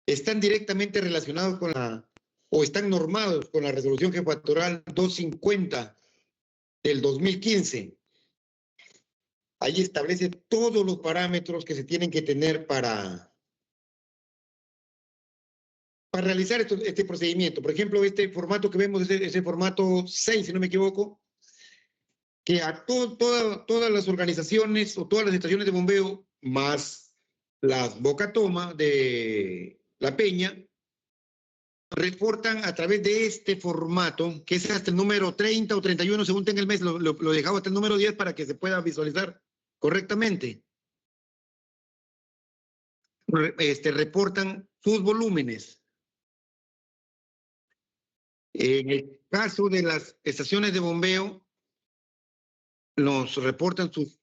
están directamente relacionados con o están normados con la resolución jefatura 250 del 2015. Ahí establece todos los parámetros que se tienen que tener para realizar este procedimiento. Por ejemplo, este formato que vemos es ese formato 6, si no me equivoco, que a todas las organizaciones o todas las estaciones de bombeo, más las Boca Toma de La Peña, reportan a través de este formato, que es hasta el número 30 o 31, según tenga el mes, lo dejaba hasta el número 10 para que se pueda visualizar correctamente. Reportan sus volúmenes. En el caso de las estaciones de bombeo, nos reportan sus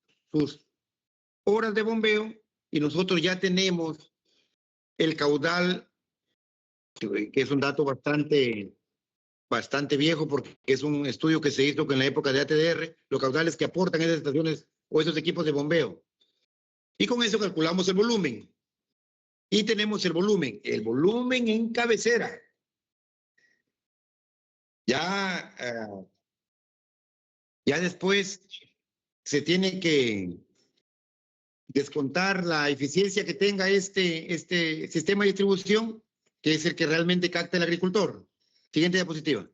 horas de bombeo y nosotros ya tenemos el caudal, que es un dato bastante viejo porque es un estudio que se hizo en la época de ATDR, los caudales que aportan esas estaciones o esos equipos de bombeo. Y con eso calculamos el volumen. Y tenemos el volumen en cabecera. Ya después se tiene que descontar la eficiencia que tenga este sistema de distribución, que es el que realmente capta el agricultor. Siguiente diapositiva.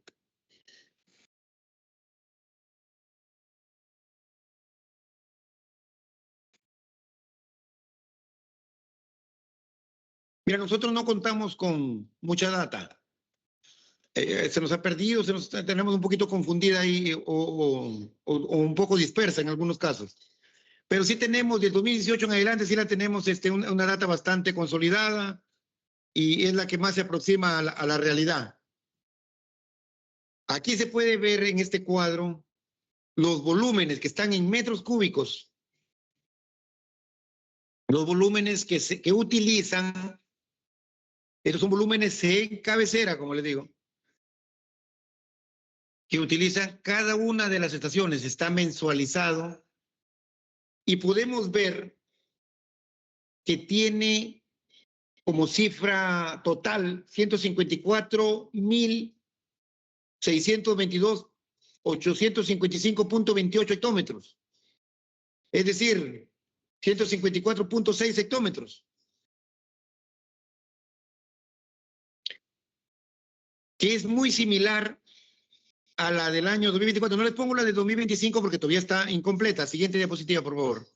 Mira, nosotros no contamos con mucha data. Se nos ha perdido, tenemos un poquito confundida ahí o un poco dispersa en algunos casos. Pero sí tenemos, del 2018 en adelante, sí la tenemos una data bastante consolidada y es la que más se aproxima a la realidad. Aquí se puede ver en este cuadro los volúmenes que están en metros cúbicos, los volúmenes que utilizan, estos son volúmenes en cabecera, como les digo, que utilizan cada una de las estaciones, está mensualizado y podemos ver que tiene como cifra total 154.622.855.28 hectómetros. Es decir, 154.6 hectómetros. Que es muy similar a la del año 2024. No les pongo la de 2025 porque todavía está incompleta. Siguiente diapositiva, por favor.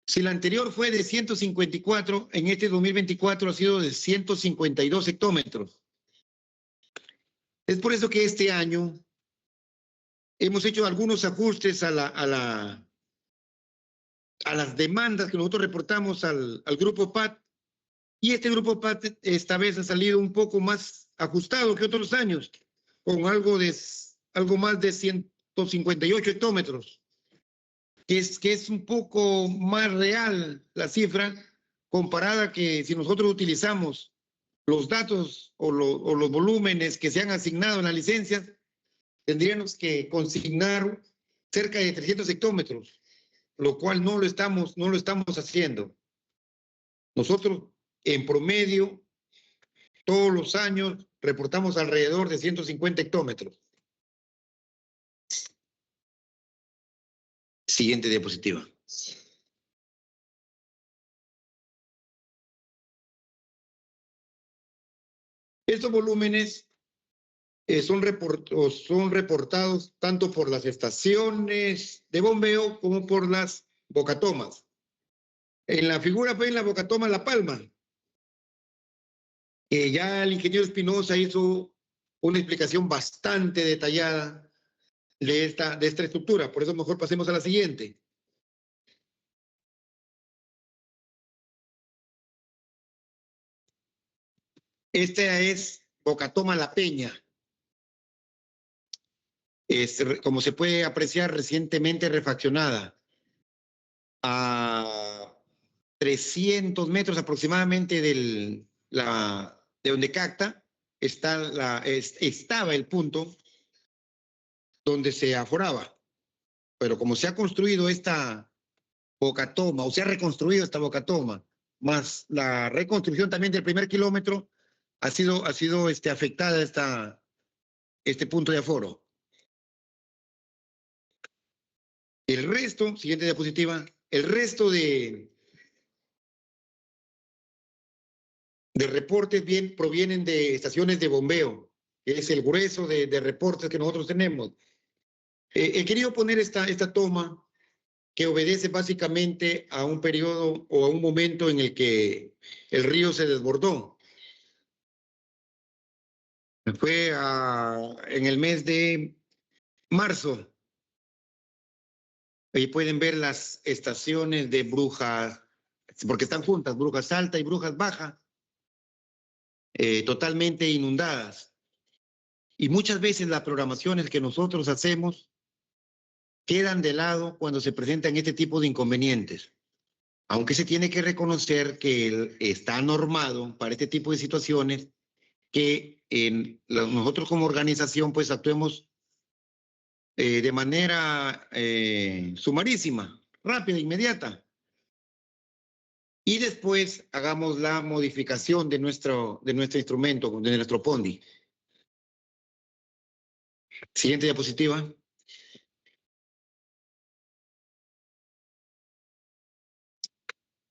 Si la anterior fue de 154, en este 2024 ha sido de 152 hectómetros. Es por eso que este año hemos hecho algunos ajustes a las demandas que nosotros reportamos al grupo PAT, y este grupo PAT esta vez ha salido un poco más ajustado que otros años, con algo más de 158 hectómetros, que es un poco más real la cifra comparada que si nosotros utilizamos los datos o los volúmenes que se han asignado en las licencias, tendríamos que consignar cerca de 300 hectómetros, lo cual no lo estamos haciendo. Nosotros, en promedio, todos los años reportamos alrededor de 150 hectómetros. Siguiente diapositiva. Estos volúmenes son reportados tanto por las estaciones de bombeo como por las bocatomas. En la figura ven la bocatoma La Palma, que ya el ingeniero Espinosa hizo una explicación bastante detallada de esta estructura. Por eso mejor pasemos a la siguiente. Esta es Bocatoma La Peña. Como se puede apreciar, recientemente refaccionada a 300 metros aproximadamente de donde capta, estaba el punto donde se aforaba. Pero como se ha construido esta Bocatoma, o se ha reconstruido esta Bocatoma, más la reconstrucción también del primer kilómetro ha sido afectada este punto de aforo. El resto, siguiente diapositiva, el resto de reportes provienen de estaciones de bombeo, que es el grueso de reportes que nosotros tenemos. He querido poner esta toma que obedece básicamente a un periodo o a un momento en el que el río se desbordó. Fue en el mes de marzo. Ahí pueden ver las estaciones de Brujas, porque están juntas, Brujas Alta y Brujas Baja, totalmente inundadas. Y muchas veces las programaciones que nosotros hacemos quedan de lado cuando se presentan este tipo de inconvenientes. Aunque se tiene que reconocer que está normado para este tipo de situaciones que nosotros como organización pues actuemos de manera sumarísima, rápida, inmediata. Y después hagamos la modificación de nuestro instrumento, de nuestro PONDI. Siguiente diapositiva.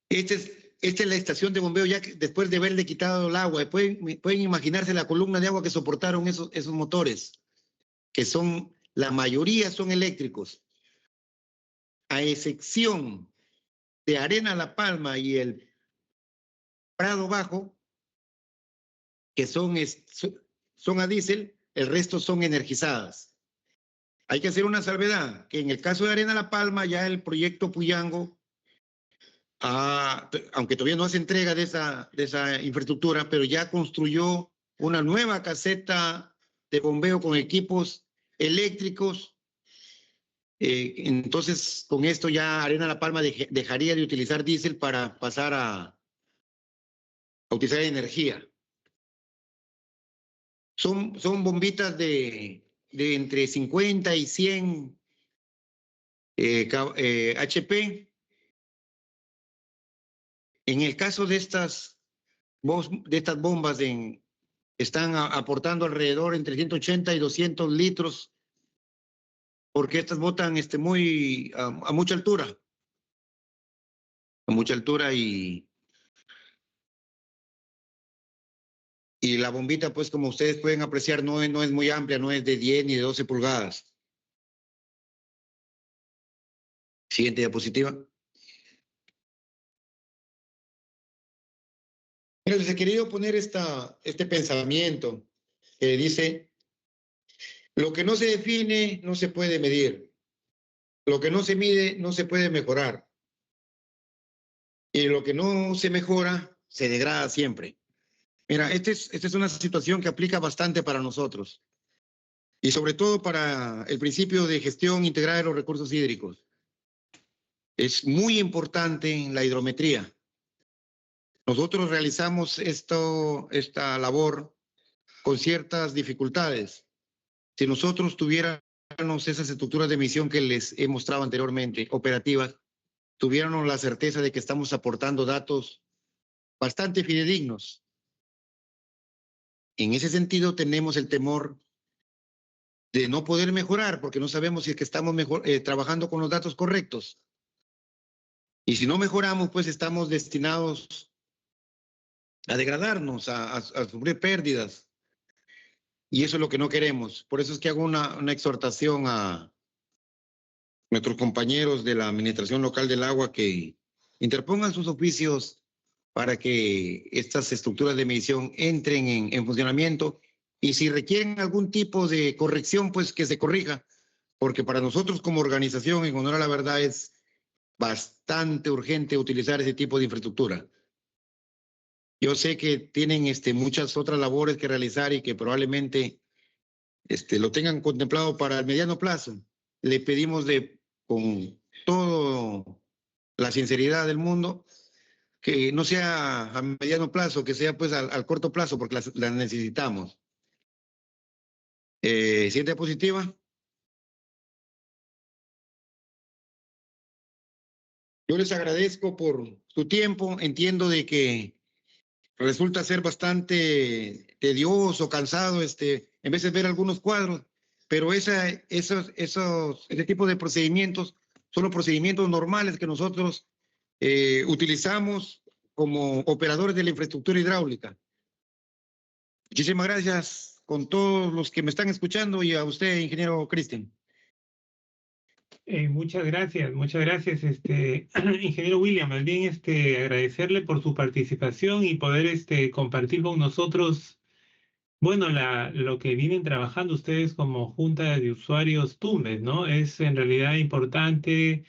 Esta es la estación de bombeo ya que después de haberle quitado el agua. Pueden imaginarse la columna de agua que soportaron esos motores, que la mayoría son eléctricos, a excepción de Arena La Palma y el Prado Bajo, que son a diésel, el resto son energizadas. Hay que hacer una salvedad, que en el caso de Arena La Palma ya el proyecto Puyango, aunque todavía no hace entrega de esa infraestructura, pero ya construyó una nueva caseta de bombeo con equipos eléctricos. Entonces, con esto ya Arena La Palma dejaría de utilizar diésel para pasar a utilizar energía. Son bombitas de entre 50 y 100 HP. En el caso de estas bombas, están aportando alrededor entre 180 y 200 litros, porque estas botan a mucha altura. A mucha altura y la bombita, pues como ustedes pueden apreciar, no es muy amplia, no es de 10 ni de 12 pulgadas. Siguiente diapositiva. Mira, les he querido poner este pensamiento que dice, lo que no se define no se puede medir, lo que no se mide no se puede mejorar, y lo que no se mejora se degrada siempre. Mira, esta es una situación que aplica bastante para nosotros, y sobre todo para el principio de gestión integrada de los recursos hídricos. Es muy importante la hidrometría. Nosotros realizamos esta labor con ciertas dificultades. Si nosotros tuviéramos esas estructuras de emisión que les he mostrado anteriormente, operativas, tuviéramos la certeza de que estamos aportando datos bastante fidedignos. En ese sentido, tenemos el temor de no poder mejorar, porque no sabemos si es que estamos trabajando con los datos correctos. Y si no mejoramos, pues estamos destinados a degradarnos, a sufrir pérdidas. Y eso es lo que no queremos. Por eso es que hago una exhortación a nuestros compañeros de la Administración Local del Agua que interpongan sus oficios para que estas estructuras de medición entren en funcionamiento y si requieren algún tipo de corrección, pues que se corrija, porque para nosotros como organización, en honor a la verdad, es bastante urgente utilizar ese tipo de infraestructura. Yo sé que tienen muchas otras labores que realizar y que probablemente lo tengan contemplado para el mediano plazo. Le pedimos con toda la sinceridad del mundo que no sea a mediano plazo, que sea pues al corto plazo, porque las necesitamos. Siguiente diapositiva. Yo les agradezco por su tiempo. Entiendo de que resulta ser bastante tedioso, cansado, en vez de ver algunos cuadros, pero ese tipo de procedimientos son los procedimientos normales que nosotros utilizamos como operadores de la infraestructura hidráulica. Muchísimas gracias con todos los que me están escuchando y a usted, ingeniero Cristian. Muchas gracias, ingeniero William, más bien agradecerle por su participación y poder compartir con nosotros, bueno, lo que vienen trabajando ustedes como Junta de Usuarios Tumbes, ¿no? Es en realidad importante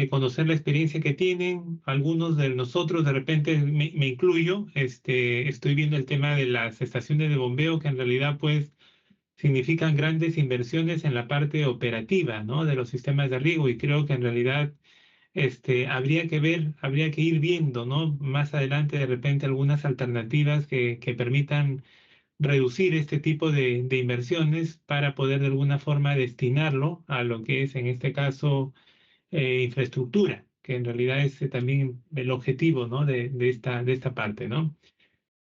conocer la experiencia que tienen. Algunos de nosotros, de repente me incluyo, estoy viendo el tema de las estaciones de bombeo, que en realidad pues significan grandes inversiones en la parte operativa, ¿no? De los sistemas de riego, y creo que en realidad habría que ir viendo, ¿no? Más adelante de repente algunas alternativas que permitan reducir este tipo de inversiones para poder de alguna forma destinarlo a lo que es en este caso infraestructura, que en realidad es también el objetivo, ¿no? De esta parte, ¿no?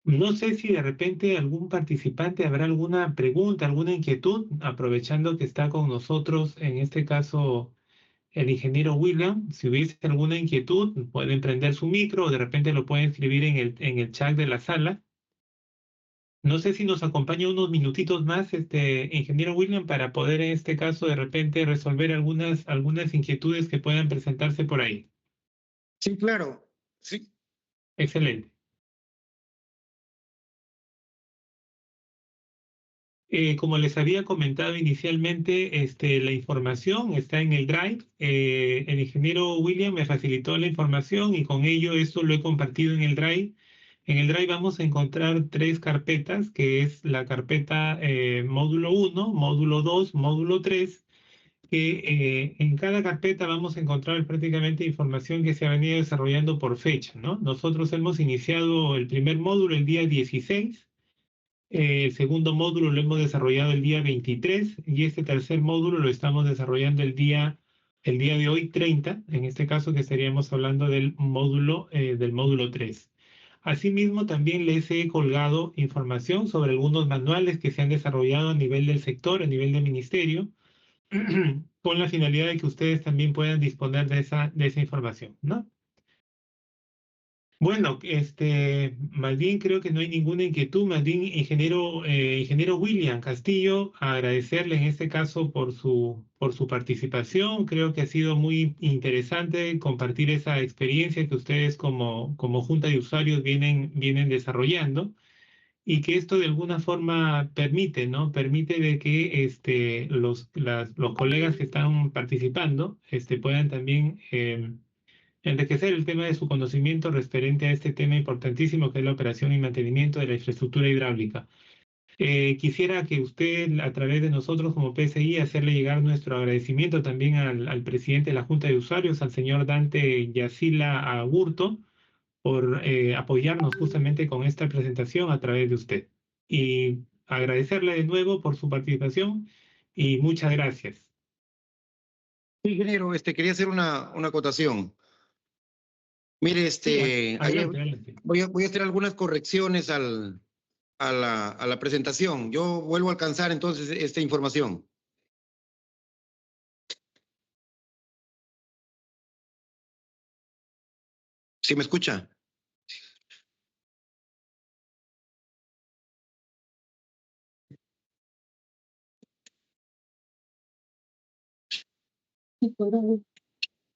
No sé si de repente algún participante habrá alguna pregunta, alguna inquietud, aprovechando que está con nosotros, en este caso, el ingeniero William. Si hubiese alguna inquietud, pueden prender su micro o de repente lo pueden escribir en el chat de la sala. No sé si nos acompaña unos minutitos más, ingeniero William, para poder en este caso de repente resolver algunas inquietudes que puedan presentarse por ahí. Sí, claro. Sí. Excelente. Como les había comentado inicialmente, la información está en el Drive. El ingeniero William me facilitó la información y con ello esto lo he compartido en el Drive. En el Drive vamos a encontrar 3 carpetas, que es la carpeta módulo 1, módulo 2, módulo 3, que en cada carpeta vamos a encontrar prácticamente información que se ha venido desarrollando por fecha, ¿no? Nosotros hemos iniciado el primer módulo el día 16. El segundo módulo lo hemos desarrollado el día 23 y este tercer módulo lo estamos desarrollando el día de hoy 30, en este caso que estaríamos hablando del módulo 3. Asimismo, también les he colgado información sobre algunos manuales que se han desarrollado a nivel del sector, a nivel del ministerio, con la finalidad de que ustedes también puedan disponer de esa información, ¿no? Bueno, más bien creo que no hay ninguna inquietud. Más bien, ingeniero William Castillo, agradecerle en este caso por su participación. Creo que ha sido muy interesante compartir esa experiencia que ustedes como Junta de Usuarios vienen desarrollando, y que esto de alguna forma permite, ¿no? Permite de que los colegas que están participando puedan también enriquecer el tema de su conocimiento referente a este tema importantísimo que es la operación y mantenimiento de la infraestructura hidráulica. Quisiera que usted, a través de nosotros como PSI, hacerle llegar nuestro agradecimiento también al presidente de la Junta de Usuarios, al señor Dante Yacila Agurto, por apoyarnos justamente con esta presentación a través de usted. Y agradecerle de nuevo por su participación y muchas gracias. Ingeniero, quería hacer una acotación. Mire, Sí, adelante, adelante. voy a hacer algunas correcciones a la presentación. Yo vuelvo a alcanzar entonces esta información. ¿Sí me escucha?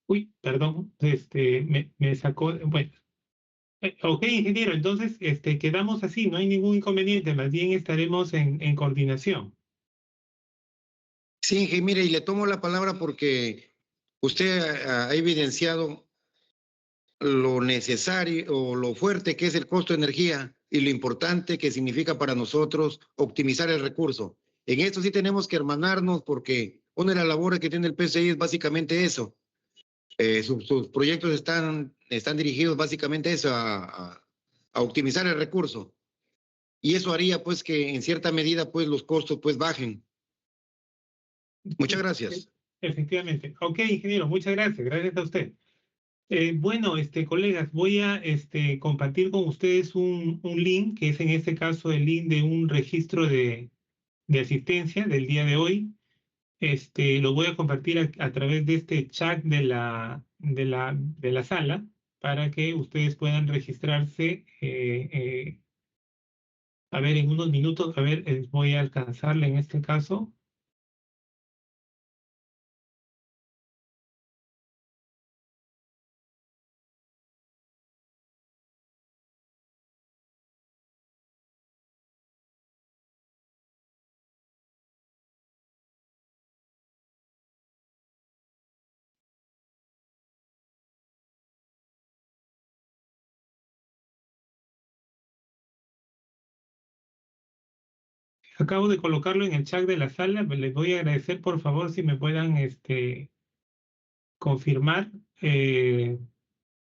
Uy, perdón, me sacó, bueno. Ok, ingeniero, entonces quedamos así, no hay ningún inconveniente, más bien estaremos en coordinación. Sí, mire, y le tomo la palabra porque usted ha evidenciado lo necesario o lo fuerte que es el costo de energía y lo importante que significa para nosotros optimizar el recurso. En esto sí tenemos que hermanarnos porque una de las labores que tiene el PCI es básicamente eso. Sus proyectos están dirigidos básicamente a eso, a optimizar el recurso. Y eso haría pues que en cierta medida pues los costos pues bajen. Muchas gracias. Efectivamente. Ok, ingeniero, muchas gracias. Gracias a usted. Bueno, colegas, voy a compartir con ustedes un link, que es en este caso el link de un registro de asistencia del día de hoy. Lo voy a compartir a través de este chat de la sala para que ustedes puedan registrarse. A ver, en unos minutos, a ver, voy a alcanzarle en este caso. Acabo de colocarlo en el chat de la sala. Les voy a agradecer, por favor, si me puedan confirmar que,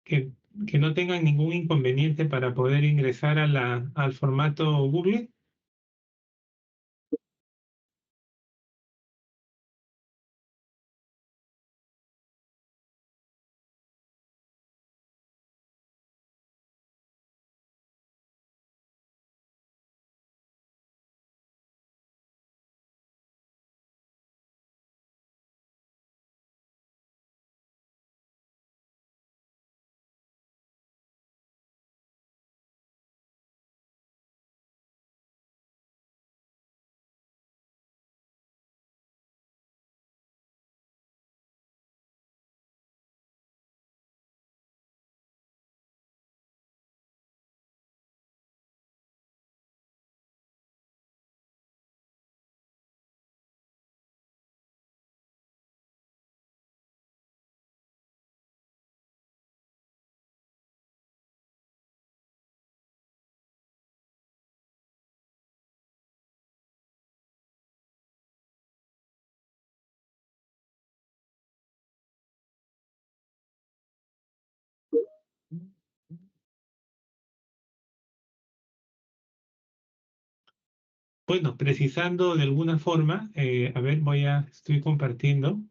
que no tengan ningún inconveniente para poder ingresar al formato Google. Bueno, precisando de alguna forma, a ver, estoy compartiendo.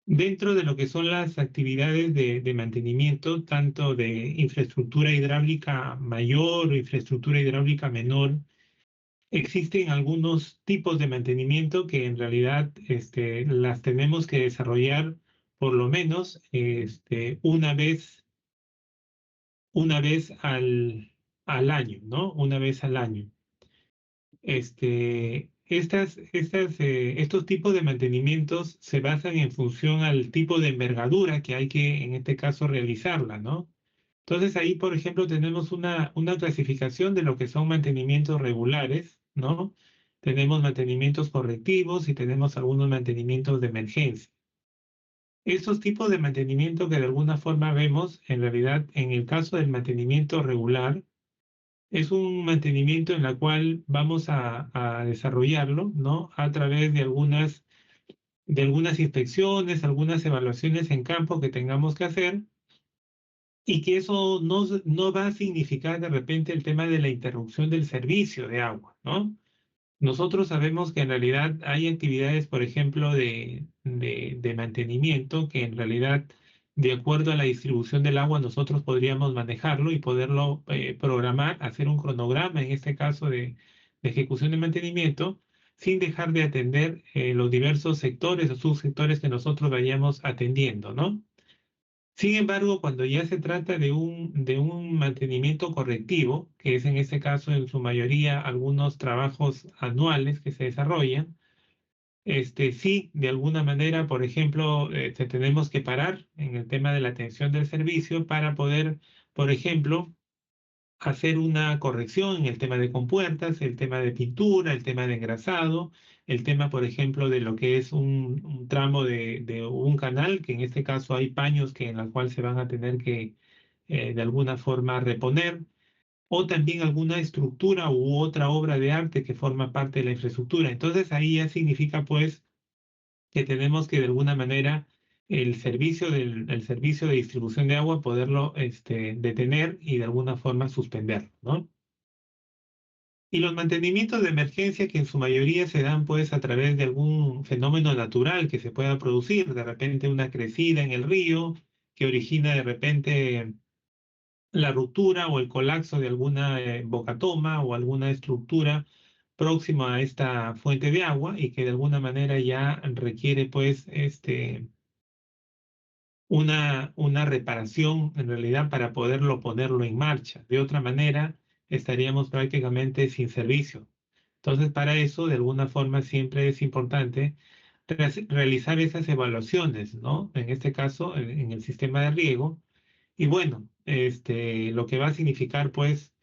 Dentro de lo que son las actividades de mantenimiento, tanto de infraestructura hidráulica mayor o infraestructura hidráulica menor, existen algunos tipos de mantenimiento que en realidad las tenemos que desarrollar por lo menos una vez al año, ¿no? Una vez al año. Estos tipos de mantenimientos se basan en función al tipo de envergadura que hay que, en este caso, realizarla, ¿no? Entonces ahí, por ejemplo, tenemos una clasificación de lo que son mantenimientos regulares, ¿no? Tenemos mantenimientos correctivos y tenemos algunos mantenimientos de emergencia. Estos tipos de mantenimiento que de alguna forma vemos, en realidad, en el caso del mantenimiento regular, es un mantenimiento en la cual vamos a desarrollarlo, ¿no? A través de algunas inspecciones, algunas evaluaciones en campo que tengamos que hacer, y que eso no va a significar de repente el tema de la interrupción del servicio de agua, ¿no? Nosotros sabemos que en realidad hay actividades, por ejemplo, de mantenimiento que en realidad, de acuerdo a la distribución del agua, nosotros podríamos manejarlo y poderlo programar, hacer un cronograma, en este caso, de ejecución de mantenimiento, sin dejar de atender los diversos sectores o subsectores que nosotros vayamos atendiendo, ¿no? Sin embargo, cuando ya se trata de un mantenimiento correctivo, que es en este caso en su mayoría algunos trabajos anuales que se desarrollan, sí, de alguna manera, por ejemplo, tenemos que parar en el tema de la atención del servicio para poder, por ejemplo, hacer una corrección en el tema de compuertas, el tema de pintura, el tema de engrasado, el tema, por ejemplo, de lo que es un tramo de un canal, que en este caso hay paños en la cual se van a tener que de alguna forma reponer, o también alguna estructura u otra obra de arte que forma parte de la infraestructura. Entonces ahí ya significa pues que tenemos que de alguna manera el servicio de distribución de agua, poderlo detener y de alguna forma suspenderlo, ¿no? Y los mantenimientos de emergencia, que en su mayoría se dan pues a través de algún fenómeno natural que se pueda producir, de repente una crecida en el río que origina de repente la ruptura o el colapso de alguna bocatoma o alguna estructura próxima a esta fuente de agua y que de alguna manera ya requiere pues una reparación en realidad para ponerlo en marcha. De otra manera, estaríamos prácticamente sin servicio. Entonces, para eso, de alguna forma, siempre es importante realizar esas evaluaciones, ¿no? En este caso, en el sistema de riego. Y bueno, lo que va a significar, pues,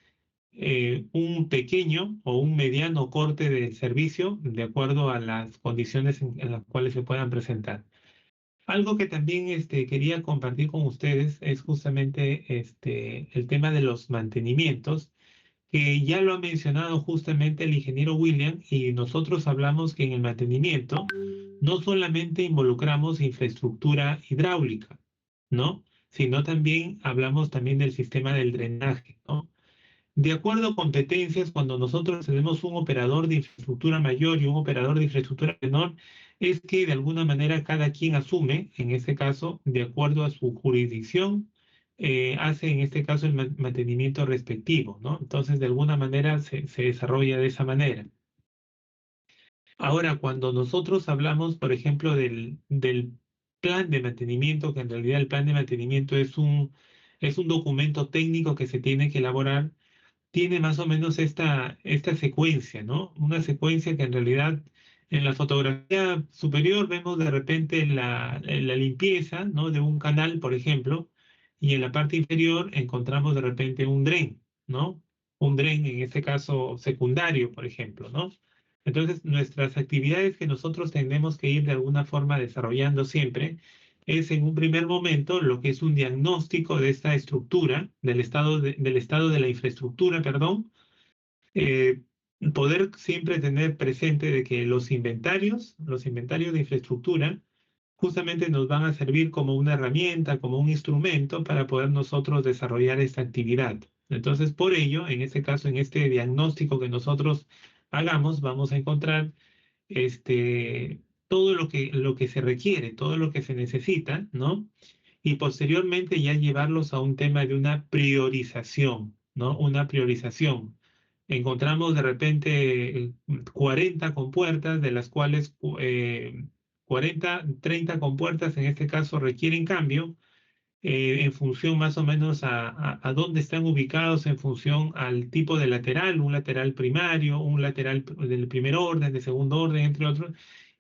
un pequeño o un mediano corte de servicio de acuerdo a las condiciones en las cuales se puedan presentar. Algo que también quería compartir con ustedes es justamente el tema de los mantenimientos, que ya lo ha mencionado justamente el ingeniero William, y nosotros hablamos que en el mantenimiento no solamente involucramos infraestructura hidráulica, ¿no? Sino también hablamos también del sistema del drenaje, ¿no? De acuerdo a competencias, cuando nosotros tenemos un operador de infraestructura mayor y un operador de infraestructura menor, es que de alguna manera cada quien asume, en este caso, de acuerdo a su jurisdicción, hace en este caso el mantenimiento respectivo, ¿no? Entonces, de alguna manera se desarrolla de esa manera. Ahora, cuando nosotros hablamos, por ejemplo, del plan de mantenimiento, que en realidad el plan de mantenimiento es un documento técnico que se tiene que elaborar, tiene más o menos esta secuencia, ¿no? Una secuencia que en realidad en la fotografía superior vemos de repente la limpieza, ¿no? De un canal, por ejemplo, y en la parte inferior encontramos de repente un dren, ¿no? Un dren, en este caso secundario, por ejemplo, ¿no? Entonces, nuestras actividades que nosotros tenemos que ir de alguna forma desarrollando siempre es en un primer momento lo que es un diagnóstico de esta estructura, del estado de la infraestructura, perdón, eh, poder siempre tener presente de que los inventarios de infraestructura, justamente nos van a servir como una herramienta, como un instrumento para poder nosotros desarrollar esta actividad. Entonces, por ello, en este caso, en este diagnóstico que nosotros hagamos, vamos a encontrar este, todo lo que se requiere, todo lo que se necesita, ¿no? Y posteriormente ya llevarlos a un tema de una priorización, ¿no? Una priorización. Encontramos de repente 40 compuertas, de las cuales 40, 30 compuertas en este caso requieren cambio, en función más o menos a dónde están ubicados, en función al tipo de lateral, un lateral primario, un lateral del primer orden, de segundo orden, entre otros,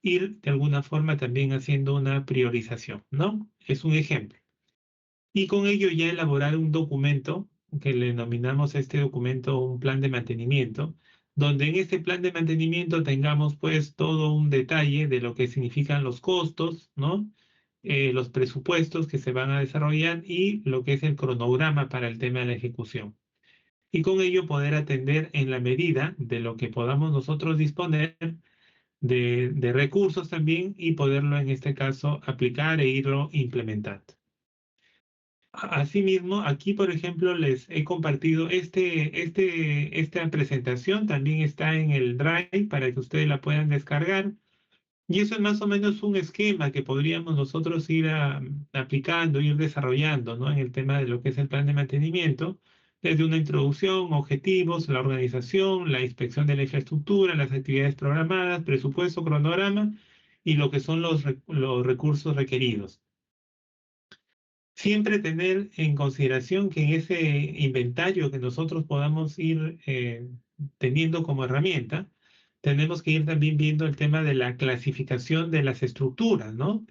ir de alguna forma también haciendo una priorización, ¿no? Es un ejemplo. Y con ello ya elaborar un documento que le denominamos a este documento un plan de mantenimiento, donde en este plan de mantenimiento tengamos pues todo un detalle de lo que significan los costos, ¿no? Los presupuestos que se van a desarrollar y lo que es el cronograma para el tema de la ejecución. Y con ello poder atender en la medida de lo que podamos nosotros disponer de recursos también y poderlo en este caso aplicar e irlo implementando. Asimismo, aquí, por ejemplo, les he compartido esta presentación, también está en el Drive para que ustedes la puedan descargar. Y eso es más o menos un esquema que podríamos nosotros ir aplicando, ir desarrollando, ¿no? En el tema de lo que es el plan de mantenimiento, desde una introducción, objetivos, la organización, la inspección de la infraestructura, las actividades programadas, presupuesto, cronograma y lo que son los recursos requeridos. Siempre tener en consideración que en ese inventario que nosotros podamos ir teniendo como herramienta, tenemos que ir también viendo el tema de la clasificación de las estructuras, ¿no?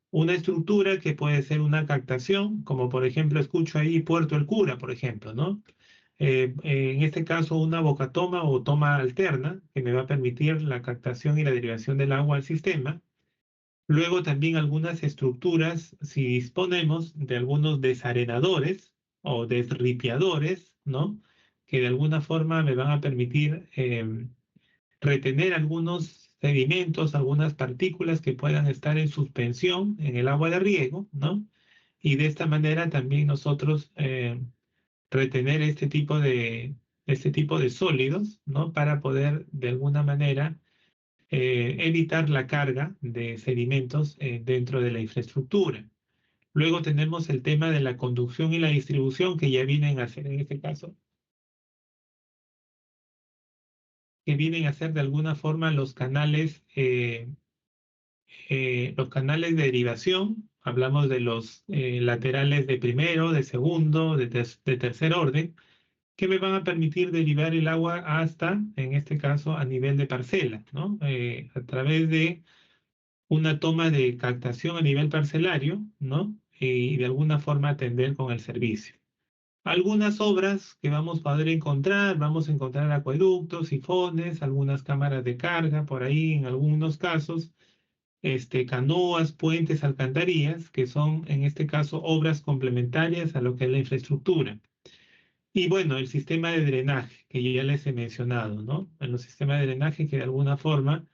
Una estructura que puede ser una captación, como por ejemplo escucho ahí Puerto El Cura, por ejemplo, ¿no? En este caso una bocatoma o toma alterna que me va a permitir la captación y la derivación del agua al sistema. Luego también algunas estructuras, si disponemos de algunos desarenadores o desripiadores, ¿no? Que de alguna forma me van a permitir retener algunos sedimentos, algunas partículas que puedan estar en suspensión en el agua de riego, ¿no? Y de esta manera también nosotros retener este tipo de sólidos, ¿no? Para poder de alguna manera evitar la carga de sedimentos dentro de la infraestructura. Luego tenemos el tema de la conducción y la distribución que ya vienen a ser en este caso, que vienen a ser de alguna forma los canales de derivación. Hablamos de los laterales de primero, de segundo, de tercer orden, que me van a permitir derivar el agua hasta, en este caso, a nivel de parcela, ¿no? A través de una toma de captación a nivel parcelario, ¿no? Y de alguna forma atender con el servicio. Algunas obras que vamos a encontrar acueductos, sifones, algunas cámaras de carga, por ahí en algunos casos, canoas, puentes, alcantarillas, que son en este caso obras complementarias a lo que es la infraestructura. Y bueno, el sistema de drenaje, que yo ya les he mencionado, ¿no? En los sistemas de drenaje que de alguna forma,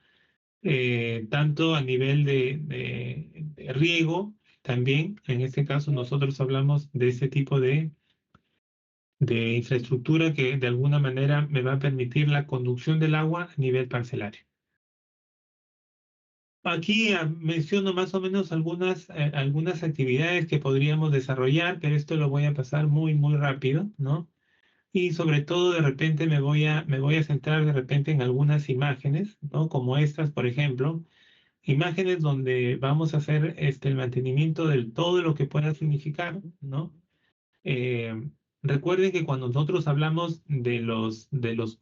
tanto a nivel de riego, también, en este caso nosotros hablamos de ese tipo de infraestructura que de alguna manera me va a permitir la conducción del agua a nivel parcelario. Aquí menciono más o menos algunas actividades que podríamos desarrollar, pero esto lo voy a pasar muy, muy rápido, ¿no? Y sobre todo de repente me voy a centrar de repente en algunas imágenes, ¿no? Como estas, por ejemplo, imágenes donde vamos a hacer el mantenimiento de todo lo que pueda significar, ¿no? Eh, Recuerden que cuando nosotros hablamos de los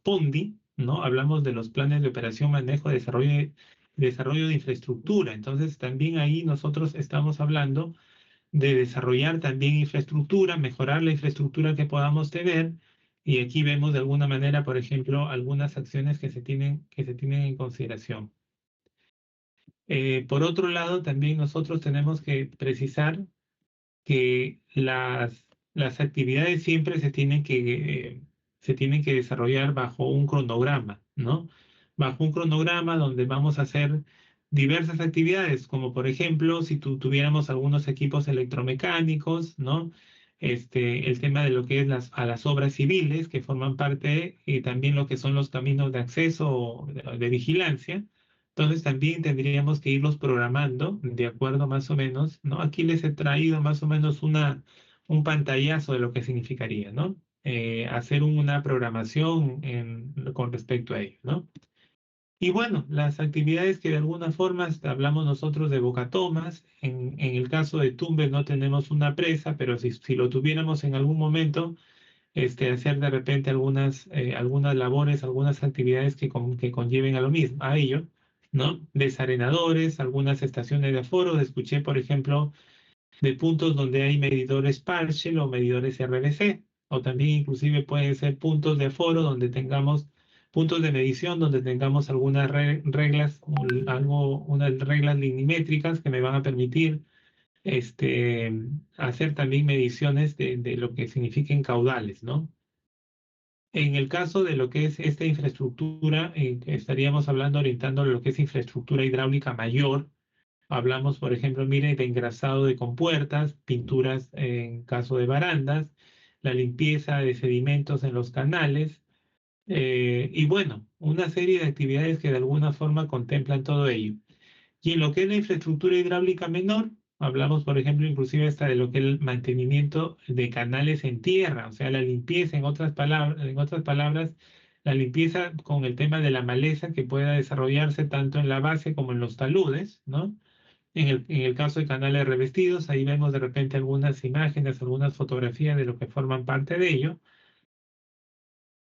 PONDI, ¿no? Hablamos de los planes de operación, manejo, desarrollo de infraestructura. Entonces, también ahí nosotros estamos hablando de desarrollar también infraestructura, mejorar la infraestructura que podamos tener. Y aquí vemos de alguna manera, por ejemplo, algunas acciones que se tienen en consideración. Por otro lado, también nosotros tenemos que precisar que las actividades siempre se tienen que desarrollar bajo un cronograma, ¿no? Bajo un cronograma donde vamos a hacer diversas actividades, como por ejemplo, si tuviéramos algunos equipos electromecánicos, ¿no? El tema de lo que es a las obras civiles que forman parte y también lo que son los caminos de acceso de vigilancia. Entonces también tendríamos que irlos programando de acuerdo más o menos, ¿no? Aquí les he traído más o menos un pantallazo de lo que significaría, ¿no? Hacer una programación con respecto a ello, ¿no? Y bueno, las actividades que de alguna forma hablamos nosotros de bocatomas, en el caso de Tumbes no tenemos una presa, pero si lo tuviéramos en algún momento, hacer de repente algunas labores, algunas actividades que conlleven a lo mismo, a ello, ¿no? Desarenadores, algunas estaciones de aforo. Escuché, por ejemplo, de puntos donde hay medidores Parshell o medidores RBC, o también inclusive pueden ser puntos de aforo donde tengamos puntos de medición donde tengamos algunas reglas, unas reglas linimétricas que me van a permitir hacer también mediciones de lo que signifiquen caudales, ¿no? En el caso de lo que es esta infraestructura, estaríamos hablando, orientando lo que es infraestructura hidráulica mayor. Hablamos, por ejemplo, mire, de engrasado de compuertas, pinturas en caso de barandas, la limpieza de sedimentos en los canales, y bueno, una serie de actividades que de alguna forma contemplan todo ello. Y en lo que es la infraestructura hidráulica menor, hablamos, por ejemplo, inclusive hasta de lo que es el mantenimiento de canales en tierra, o sea, la limpieza, en otras palabras, la limpieza con el tema de la maleza que pueda desarrollarse tanto en la base como en los taludes, ¿no? En el caso de canales revestidos, ahí vemos de repente algunas imágenes, algunas fotografías de lo que forman parte de ello.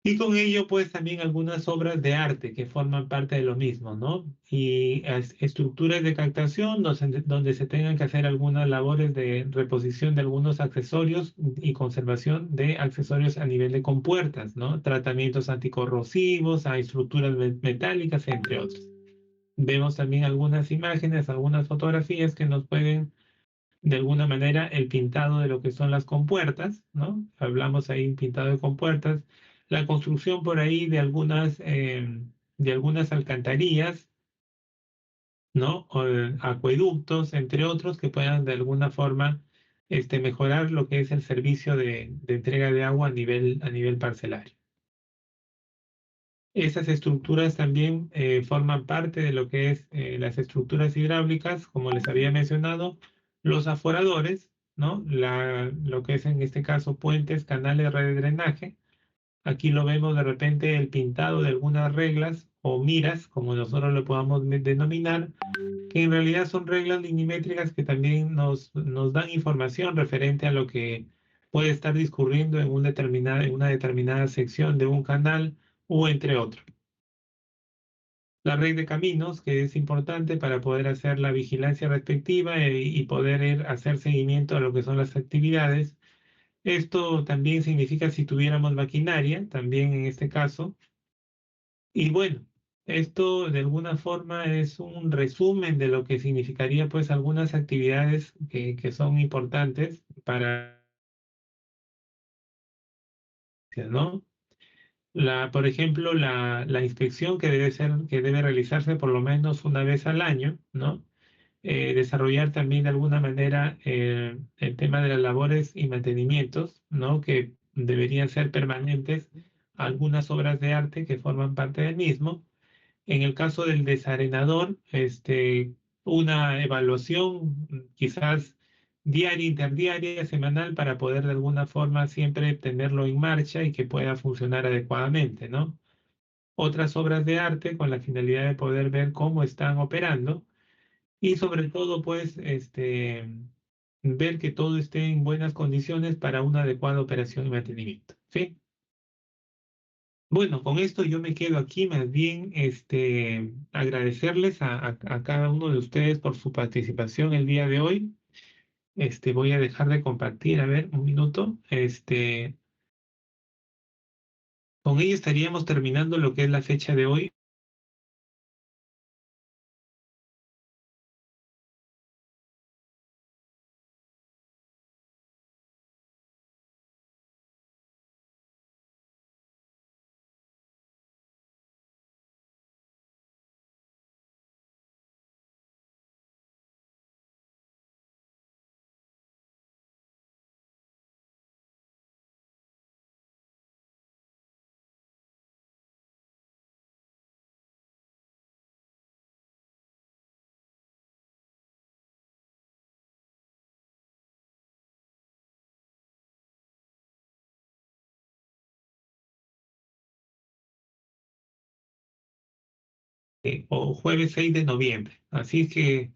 Y con ello, pues también algunas obras de arte que forman parte de lo mismo, ¿no? Y estructuras de captación donde se tengan que hacer algunas labores de reposición de algunos accesorios y conservación de accesorios a nivel de compuertas, ¿no? Tratamientos anticorrosivos a estructuras metálicas, entre otros. Vemos también algunas imágenes, algunas fotografías que nos pueden de alguna manera el pintado de lo que son las compuertas, ¿no? Hablamos ahí un pintado de compuertas, la construcción por ahí de algunas alcantarillas, ¿no? O, acueductos, entre otros, que puedan de alguna forma mejorar lo que es el servicio de entrega de agua a nivel parcelario. Esas estructuras también forman parte de lo que es las estructuras hidráulicas, como les había mencionado, los aforadores, ¿no? Lo que es en este caso puentes, canales, red de drenaje. Aquí lo vemos de repente el pintado de algunas reglas o miras, como nosotros lo podamos denominar, que en realidad son reglas linimétricas que también nos dan información referente a lo que puede estar discurriendo en una determinada sección de un canal o entre otros. La red de caminos, que es importante para poder hacer la vigilancia respectiva y poder hacer seguimiento a lo que son las actividades. Esto también significa si tuviéramos maquinaria, también en este caso. Y bueno, esto de alguna forma es un resumen de lo que significaría pues algunas actividades que son importantes para, ¿no? Por ejemplo, la inspección que debe realizarse por lo menos una vez al año, ¿no? Desarrollar también de alguna manera el tema de las labores y mantenimientos, ¿no? Que deberían ser permanentes, algunas obras de arte que forman parte del mismo. En el caso del desarenador, una evaluación quizás diaria, interdiaria, semanal, para poder de alguna forma siempre tenerlo en marcha y que pueda funcionar adecuadamente, ¿no? Otras obras de arte con la finalidad de poder ver cómo están operando y sobre todo, pues, ver que todo esté en buenas condiciones para una adecuada operación y mantenimiento. ¿Sí? Bueno, con esto yo me quedo aquí, más bien, agradecerles a cada uno de ustedes por su participación el día de hoy. Voy a dejar de compartir, a ver, un minuto. Con ello estaríamos terminando lo que es la fecha de hoy. O jueves 6 de noviembre. Así que